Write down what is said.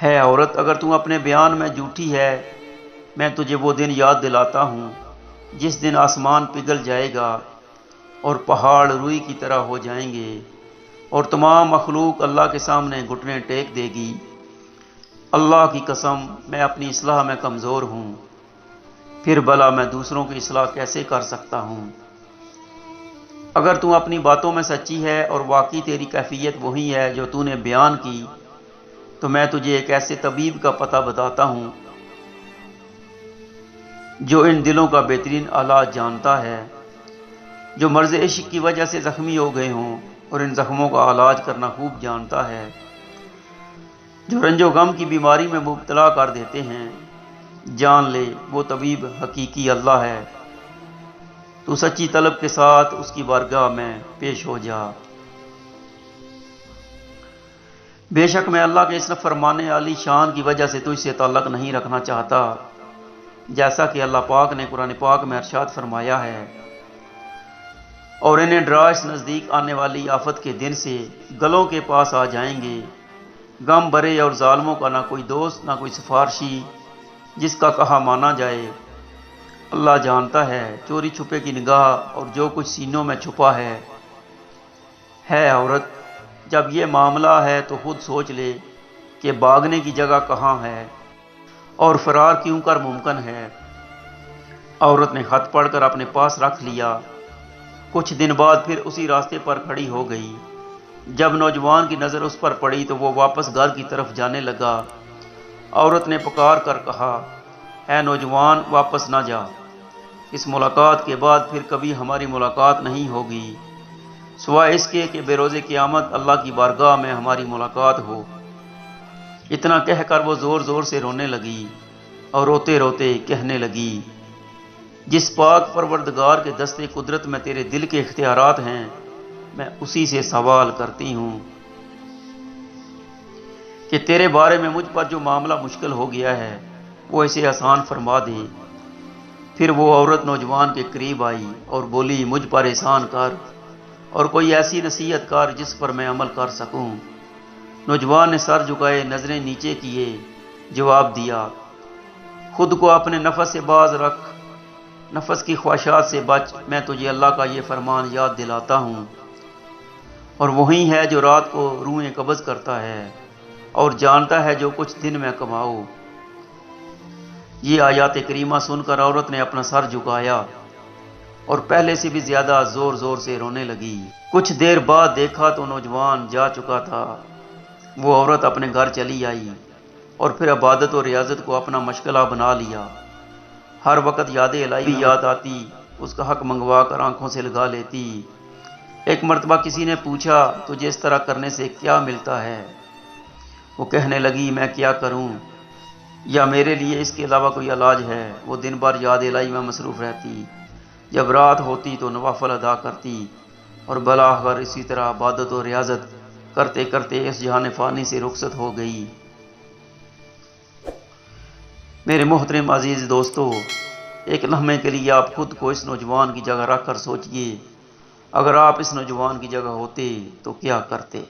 ہے عورت، اگر تم اپنے بیان میں جھوٹی ہے، میں تجھے وہ دن یاد دلاتا ہوں جس دن آسمان پگھل جائے گا اور پہاڑ روئی کی طرح ہو جائیں گے اور تمام مخلوق اللہ کے سامنے گھٹنے ٹیک دے گی۔ اللہ کی قسم، میں اپنی اصلاح میں کمزور ہوں، پھر بھلا میں دوسروں کی اصلاح کیسے کر سکتا ہوں؟ اگر تم اپنی باتوں میں سچی ہے اور واقعی تیری کیفیت وہی ہے جو تو نے بیان کی، تو میں تجھے ایک ایسے طبیب کا پتہ بتاتا ہوں جو ان دلوں کا بہترین علاج جانتا ہے، جو مرض عشق کی وجہ سے زخمی ہو گئے ہوں اور ان زخموں کا علاج کرنا خوب جانتا ہے، جو رنج و غم کی بیماری میں مبتلا کر دیتے ہیں۔ جان لے وہ طبیب حقیقی اللہ ہے۔ تو سچی طلب کے ساتھ اس کی بارگاہ میں پیش ہو جا۔ بے شک میں اللہ کے اس فرمانے علی شان کی وجہ سے تجھ سے تعلق نہیں رکھنا چاہتا، جیسا کہ اللہ پاک نے قرآن پاک میں ارشاد فرمایا ہے، اور انہیں ڈرا اس نزدیک آنے والی آفت کے دن سے گلوں کے پاس آ جائیں گے، غم برے اور ظالموں کا نہ کوئی دوست نہ کوئی سفارشی جس کا کہا مانا جائے۔ اللہ جانتا ہے چوری چھپے کی نگاہ اور جو کچھ سینوں میں چھپا ہے۔ عورت، جب یہ معاملہ ہے تو خود سوچ لے کہ بھاگنے کی جگہ کہاں ہے اور فرار کیوں کر ممکن ہے۔ عورت نے خط پڑھ کر اپنے پاس رکھ لیا، کچھ دن بعد پھر اسی راستے پر کھڑی ہو گئی۔ جب نوجوان کی نظر اس پر پڑی تو وہ واپس گھر کی طرف جانے لگا۔ عورت نے پکار کر کہا، اے نوجوان، واپس نہ جا، اس ملاقات کے بعد پھر کبھی ہماری ملاقات نہیں ہوگی سوائے اس کے کہ بے روز قیامت اللہ کی بارگاہ میں ہماری ملاقات ہو۔ اتنا کہہ کر وہ زور زور سے رونے لگی اور روتے روتے کہنے لگی، جس پاک پروردگار کے دستے قدرت میں تیرے دل کے اختیارات ہیں، میں اسی سے سوال کرتی ہوں کہ تیرے بارے میں مجھ پر جو معاملہ مشکل ہو گیا ہے وہ اسے آسان فرما دے۔ پھر وہ عورت نوجوان کے قریب آئی اور بولی، مجھ پر احسان کر اور کوئی ایسی نصیحت کر جس پر میں عمل کر سکوں۔ نوجوان نے سر جھکائے، نظریں نیچے کیے، جواب دیا، خود کو اپنے نفس سے باز رکھ، نفس کی خواہشات سے بچ، میں تجھے اللہ کا یہ فرمان یاد دلاتا ہوں، اور وہی ہے جو رات کو روحیں قبض کرتا ہے اور جانتا ہے جو کچھ دن میں کماؤ۔ یہ آیات کریمہ سن کر عورت نے اپنا سر جھکایا اور پہلے سے بھی زیادہ زور زور سے رونے لگی۔ کچھ دیر بعد دیکھا تو نوجوان جا چکا تھا۔ وہ عورت اپنے گھر چلی آئی اور پھر عبادت اور ریاضت کو اپنا مشغلہ بنا لیا۔ ہر وقت یاد الہی یاد آتی، اس کا حق منگوا کر آنکھوں سے لگا لیتی۔ ایک مرتبہ کسی نے پوچھا، تجھے اس طرح کرنے سے کیا ملتا ہے؟ وہ کہنے لگی، میں کیا کروں؟ یا میرے لیے اس کے علاوہ کوئی علاج ہے؟ وہ دن بھر یاد الہی میں مصروف رہتی، جب رات ہوتی تو نوافل ادا کرتی اور بلاخر اسی طرح عبادت و ریاضت کرتے کرتے اس جہان فانی سے رخصت ہو گئی۔ میرے محترم عزیز دوستو، ایک لمحے کے لیے آپ خود کو اس نوجوان کی جگہ رکھ کر سوچئے، اگر آپ اس نوجوان کی جگہ ہوتے تو کیا کرتے؟